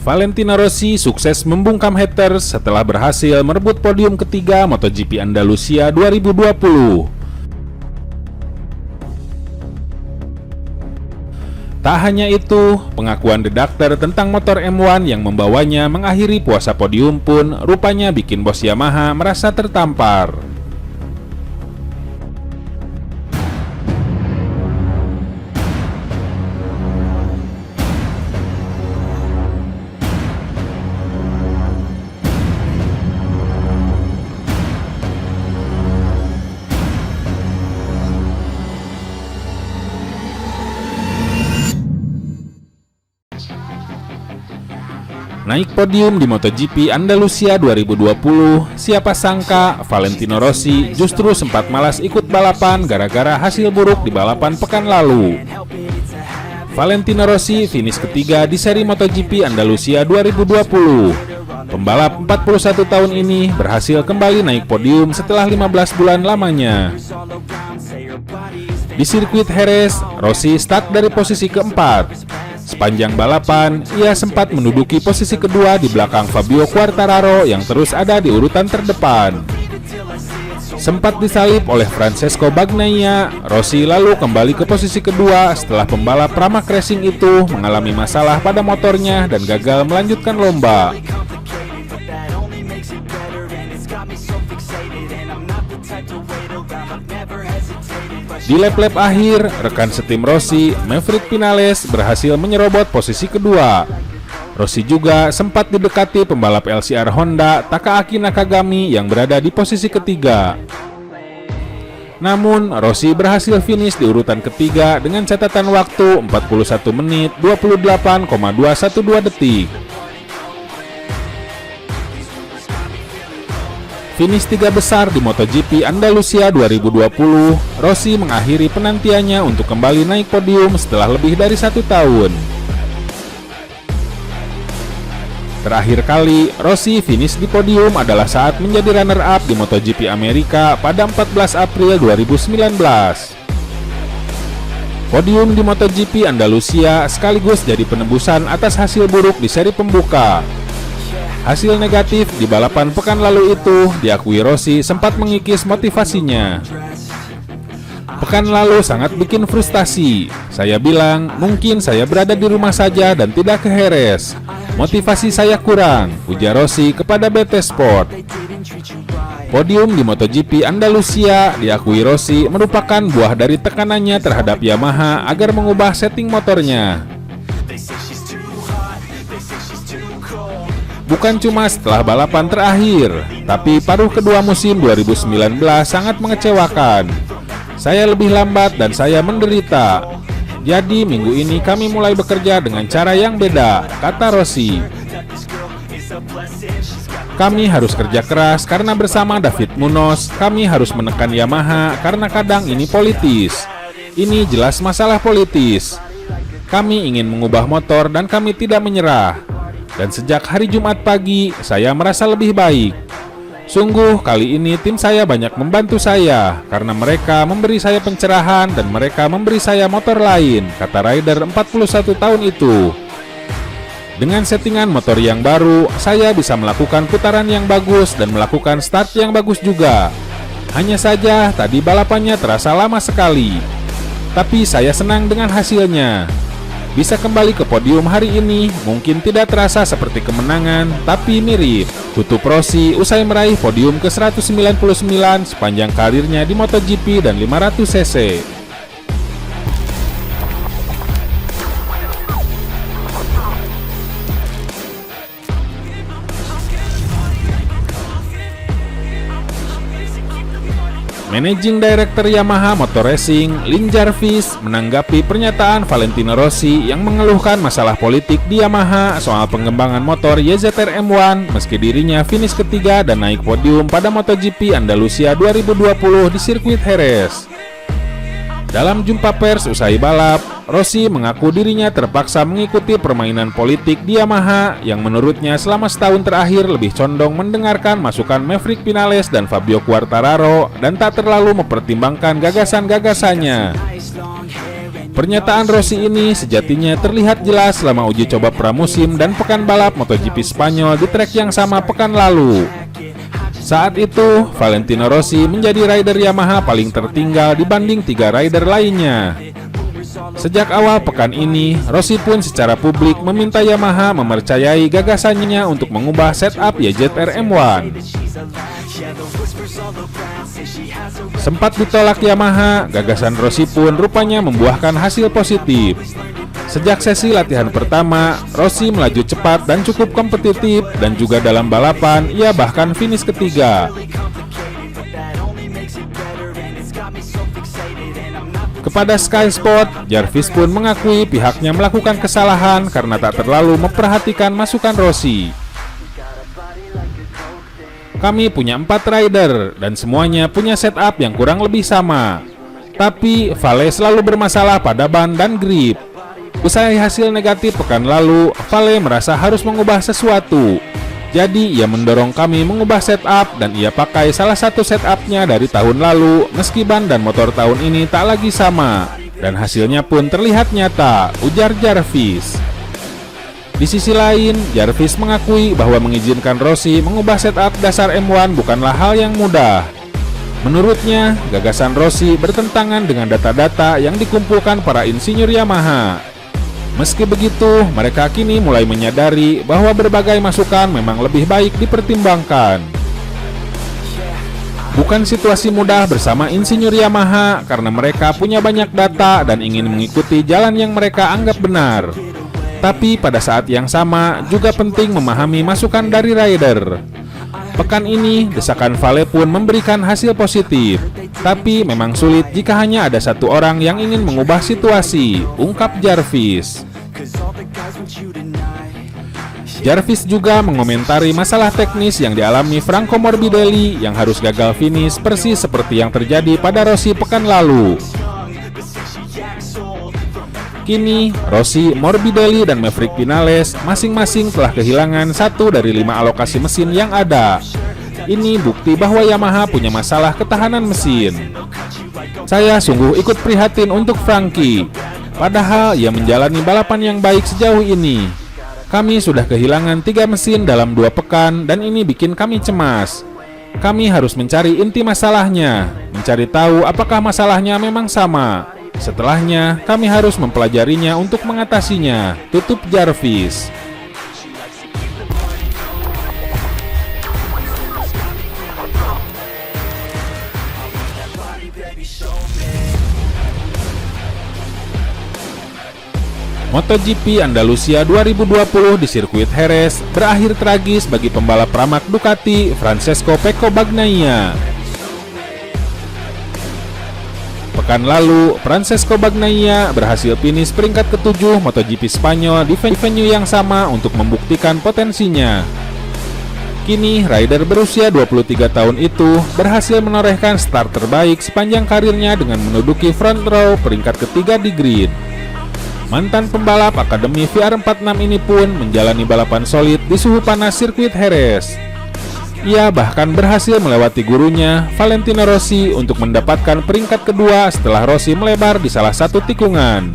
Valentino Rossi sukses membungkam haters setelah berhasil merebut podium ketiga MotoGP Andalusia 2020. Tak hanya itu, pengakuan redaktur tentang motor M1 yang membawanya mengakhiri puasa podium pun rupanya bikin bos Yamaha merasa tertampar. Naik podium di MotoGP Andalusia 2020, siapa sangka Valentino Rossi justru sempat malas ikut balapan gara-gara hasil buruk di balapan pekan lalu. Valentino Rossi finish ketiga di seri MotoGP Andalusia 2020. Pembalap 41 tahun ini berhasil kembali naik podium setelah 15 bulan lamanya. Di sirkuit Jerez, Rossi start dari posisi keempat. Sepanjang balapan, ia sempat menduduki posisi kedua di belakang Fabio Quartararo yang terus ada di urutan terdepan. Sempat disalip oleh Francesco Bagnaia, Rossi lalu kembali ke posisi kedua setelah pembalap Pramac Racing itu mengalami masalah pada motornya dan gagal melanjutkan lomba. Di lap-lap akhir, rekan setim Rossi, Maverick Vinales, berhasil menyerobot posisi kedua. Rossi juga sempat didekati pembalap LCR Honda Takaaki Nakagami yang berada di posisi ketiga. Namun, Rossi berhasil finish di urutan ketiga dengan catatan waktu 41 menit 28,212 detik. Finish tiga besar di MotoGP Andalusia 2020, Rossi mengakhiri penantiannya untuk kembali naik podium setelah lebih dari 1 tahun. Terakhir kali Rossi finish di podium adalah saat menjadi runner-up di MotoGP Amerika pada 14 April 2019. Podium di MotoGP Andalusia sekaligus jadi penebusan atas hasil buruk di seri pembuka. Hasil negatif di balapan pekan lalu itu diakui Rossi sempat mengikis motivasinya. Pekan lalu sangat bikin frustasi. Saya bilang, mungkin saya berada di rumah saja dan tidak ke Jerez. Motivasi saya kurang, ujar Rossi kepada BT Sport. Podium di MotoGP Andalusia diakui Rossi merupakan buah dari tekanannya terhadap Yamaha agar mengubah setting motornya. Bukan cuma setelah balapan terakhir, tapi paruh kedua musim 2019 sangat mengecewakan. Saya lebih lambat dan saya menderita. Jadi minggu ini kami mulai bekerja dengan cara yang beda, kata Rossi. Kami harus kerja keras karena bersama David Munoz, kami harus menekan Yamaha karena kadang ini politis. Ini jelas masalah politis. Kami ingin mengubah motor dan kami tidak menyerah. Dan sejak hari Jumat pagi, saya merasa lebih baik. Sungguh, kali ini tim saya banyak membantu saya, karena mereka memberi saya pencerahan dan mereka memberi saya motor lain, kata rider 41 tahun itu. Dengan settingan motor yang baru, saya bisa melakukan putaran yang bagus dan melakukan start yang bagus juga. Hanya saja, tadi balapannya terasa lama sekali. Tapi saya senang dengan hasilnya. Bisa kembali ke podium hari ini mungkin tidak terasa seperti kemenangan, tapi mirip, tutup Rossi usai meraih podium ke-199 sepanjang karirnya di MotoGP dan 500cc. Managing Director Yamaha Motor Racing, Lin Jarvis, menanggapi pernyataan Valentino Rossi yang mengeluhkan masalah politik di Yamaha soal pengembangan motor YZR M1 meski dirinya finish ketiga dan naik podium pada MotoGP Andalusia 2020 di sirkuit Jerez. Dalam jumpa pers usai balap, Rossi mengaku dirinya terpaksa mengikuti permainan politik di Yamaha yang menurutnya selama setahun terakhir lebih condong mendengarkan masukan Maverick Vinales dan Fabio Quartararo dan tak terlalu mempertimbangkan gagasan-gagasannya. Pernyataan Rossi ini sejatinya terlihat jelas selama uji coba pramusim dan pekan balap MotoGP Spanyol di trek yang sama pekan lalu. Saat itu, Valentino Rossi menjadi rider Yamaha paling tertinggal dibanding 3 rider lainnya. Sejak awal pekan ini, Rossi pun secara publik meminta Yamaha mempercayai gagasannya untuk mengubah setup YZR M1. Sempat ditolak Yamaha, gagasan Rossi pun rupanya membuahkan hasil positif. Sejak sesi latihan pertama, Rossi melaju cepat dan cukup kompetitif, dan juga dalam balapan ia bahkan finish ketiga. Kepada Sky Sport, Jarvis pun mengakui pihaknya melakukan kesalahan karena tak terlalu memperhatikan masukan Rossi. Kami punya 4 rider dan semuanya punya setup yang kurang lebih sama. Tapi Vale selalu bermasalah pada ban dan grip. Usai hasil negatif pekan lalu, Vale merasa harus mengubah sesuatu. Jadi ia mendorong kami mengubah setup dan ia pakai salah satu setupnya dari tahun lalu meski ban dan motor tahun ini tak lagi sama. Dan hasilnya pun terlihat nyata, ujar Jarvis. Di sisi lain, Jarvis mengakui bahwa mengizinkan Rossi mengubah setup dasar M1 bukanlah hal yang mudah. Menurutnya, gagasan Rossi bertentangan dengan data-data yang dikumpulkan para insinyur Yamaha. Meski begitu, mereka kini mulai menyadari bahwa berbagai masukan memang lebih baik dipertimbangkan. Bukan situasi mudah bersama insinyur Yamaha karena mereka punya banyak data dan ingin mengikuti jalan yang mereka anggap benar. Tapi pada saat yang sama juga penting memahami masukan dari rider. Pekan ini, desakan Vale pun memberikan hasil positif. Tapi memang sulit jika hanya ada satu orang yang ingin mengubah situasi, ungkap Jarvis. Jarvis juga mengomentari masalah teknis yang dialami Franco Morbidelli yang harus gagal finish persis seperti yang terjadi pada Rossi pekan lalu. Kini, Rossi, Morbidelli, dan Maverick Vinales masing-masing telah kehilangan 1 dari 5 alokasi mesin yang ada. Ini bukti bahwa Yamaha punya masalah ketahanan mesin. Saya sungguh ikut prihatin untuk Frankie. Padahal ia menjalani balapan yang baik sejauh ini. Kami sudah kehilangan 3 mesin dalam 2 pekan dan ini bikin kami cemas. Kami harus mencari inti masalahnya, mencari tahu apakah masalahnya memang sama. Setelahnya, kami harus mempelajarinya untuk mengatasinya, tutup Jarvis. MotoGP Andalusia 2020 di sirkuit Jerez berakhir tragis bagi pembalap Pramac Ducati Francesco Pecco Bagnaia. Pekan lalu, Francesco Bagnaia berhasil finish peringkat ke-7 MotoGP Spanyol di venue yang sama untuk membuktikan potensinya. Kini, rider berusia 23 tahun itu berhasil menorehkan start terbaik sepanjang karirnya dengan menduduki front row peringkat ketiga di grid. Mantan pembalap Akademi VR46 ini pun menjalani balapan solid di suhu panas sirkuit Jerez. Ia bahkan berhasil melewati gurunya, Valentino Rossi, untuk mendapatkan peringkat kedua setelah Rossi melebar di salah satu tikungan.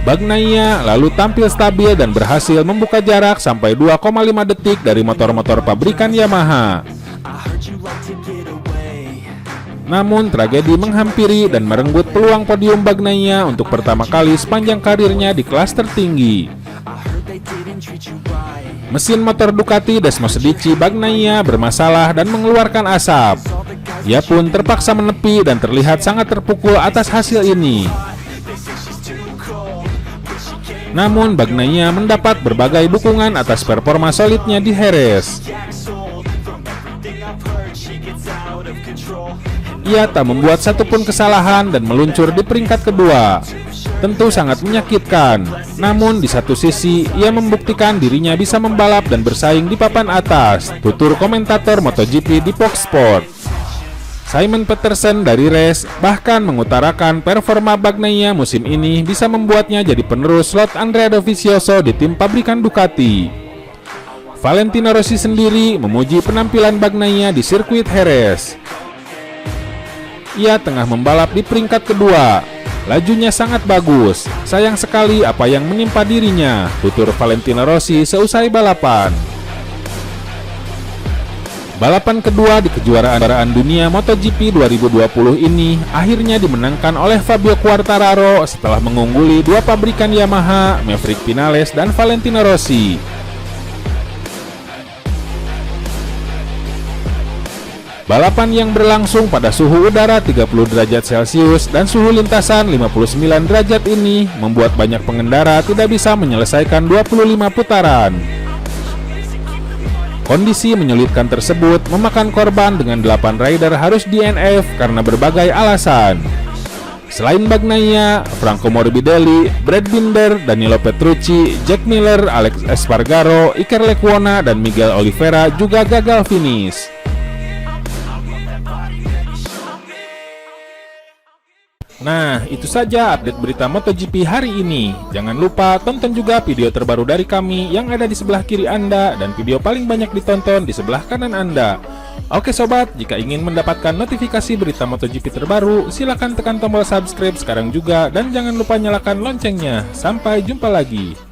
Bagnaia lalu tampil stabil dan berhasil membuka jarak sampai 2,5 detik dari motor-motor pabrikan Yamaha. Namun tragedi menghampiri dan merenggut peluang podium Bagnaia untuk pertama kali sepanjang karirnya di kelas tertinggi. Mesin motor Ducati Desmosedici Bagnaia bermasalah dan mengeluarkan asap. Ia pun terpaksa menepi dan terlihat sangat terpukul atas hasil ini. Namun Bagnaia mendapat berbagai dukungan atas performa solidnya di Jerez. Ia tak membuat satupun kesalahan dan meluncur di peringkat kedua. Tentu sangat menyakitkan. Namun di satu sisi, ia membuktikan dirinya bisa membalap dan bersaing di papan atas, tutur komentator MotoGP di Fox Sport. Simon Peterson dari Race bahkan mengutarakan performa Bagnaia musim ini bisa membuatnya jadi penerus slot Andrea Dovizioso di tim pabrikan Ducati. Valentino Rossi sendiri memuji penampilan Bagnaia di sirkuit Jerez. Ia tengah membalap di peringkat kedua. Lajunya sangat bagus, sayang sekali apa yang menimpa dirinya, tutur Valentino Rossi seusai balapan. Balapan kedua di kejuaraan dunia MotoGP 2020 ini akhirnya dimenangkan oleh Fabio Quartararo setelah mengungguli dua pabrikan Yamaha, Maverick Vinales dan Valentino Rossi. Balapan yang berlangsung pada suhu udara 30 derajat Celcius dan suhu lintasan 59 derajat ini membuat banyak pengendara tidak bisa menyelesaikan 25 putaran. Kondisi menyulitkan tersebut memakan korban dengan 8 rider harus DNF karena berbagai alasan. Selain Bagnaia, Franco Morbidelli, Brad Binder, Danilo Petrucci, Jack Miller, Alex Espargaro, Iker Lecuona, dan Miguel Oliveira juga gagal finish. Nah, itu saja update berita MotoGP hari ini. Jangan lupa tonton juga video terbaru dari kami yang ada di sebelah kiri Anda dan video paling banyak ditonton di sebelah kanan Anda. Oke sobat, jika ingin mendapatkan notifikasi berita MotoGP terbaru, silakan tekan tombol subscribe sekarang juga dan jangan lupa nyalakan loncengnya. Sampai jumpa lagi.